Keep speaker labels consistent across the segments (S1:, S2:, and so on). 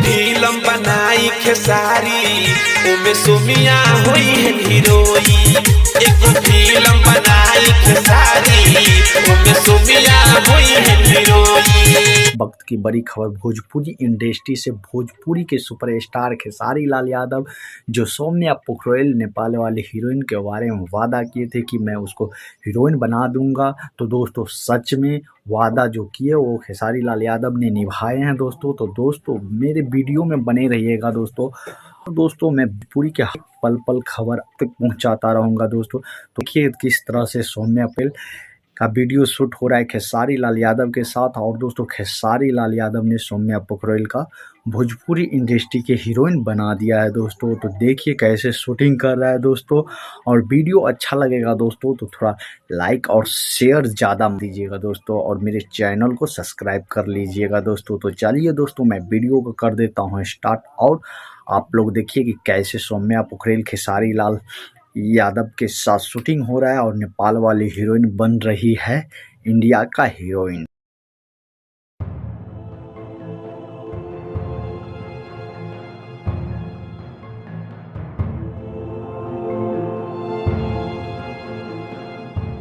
S1: Film बनाई खेसारी ओमे सोमिया होई है हीरोइन। एगो फिल्म बनाई खेसारी ओमे सोमिया होई है हीरोइन।
S2: वक्त की बड़ी खबर भोजपुरी इंडस्ट्री से भोजपुरी के सुपरस्टार खेसारी लाल यादव जो सौम्या पोखरेल नेपाल वाली हीरोइन के बारे में वादा किए थे कि मैं उसको हीरोइन बना दूंगा, तो दोस्तों सच में वादा जो किए वो खेसारी लाल यादव ने निभाए हैं दोस्तों। तो दोस्तों मेरे वीडियो में बने रहिएगा दोस्तों मैं पूरी के पल पल खबर तक पहुंचाता रहूंगा दोस्तों। तो देखिए किस तरह से सौम्या पोखरेल का वीडियो शूट हो रहा है खेसारी लाल यादव के साथ। और दोस्तों खेसारी लाल यादव ने सौम्या पोखरेल का भोजपुरी इंडस्ट्री के हीरोइन बना दिया है दोस्तों। तो देखिए कैसे शूटिंग कर रहा है दोस्तों। और वीडियो अच्छा लगेगा दोस्तों तो थोड़ा लाइक और शेयर ज़्यादा दीजिएगा दोस्तों, और मेरे चैनल को सब्सक्राइब कर लीजिएगा दोस्तों। तो चलिए दोस्तों मैं वीडियो को कर देता हूँ स्टार्ट, और आप लोग देखिए कि कैसे सौम्या पोखरेल खेसारी लाल यादव के साथ शूटिंग हो रहा है और नेपाल वाली हीरोइन बन रही है इंडिया का हीरोइन।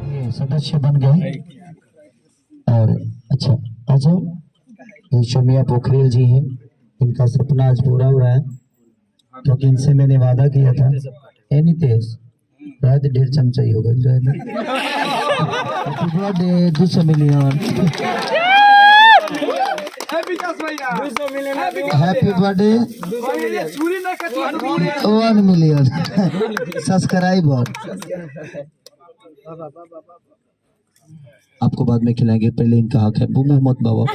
S3: ये सदस्य बन गए और अच्छा आ जाओ। ये सौम्या पोखरेल जी हैं, इनका सपना आज पूरा हो रहा है क्योंकि इनसे मैंने वादा किया था। एनी तेज रात 1.5 चमचा ही होगा। Happy birthday 200 million. Happy birthday 1 million subscriber. आपको बाद में खिलाएंगे, पहले इनका हक है। मुंह मत बाबा।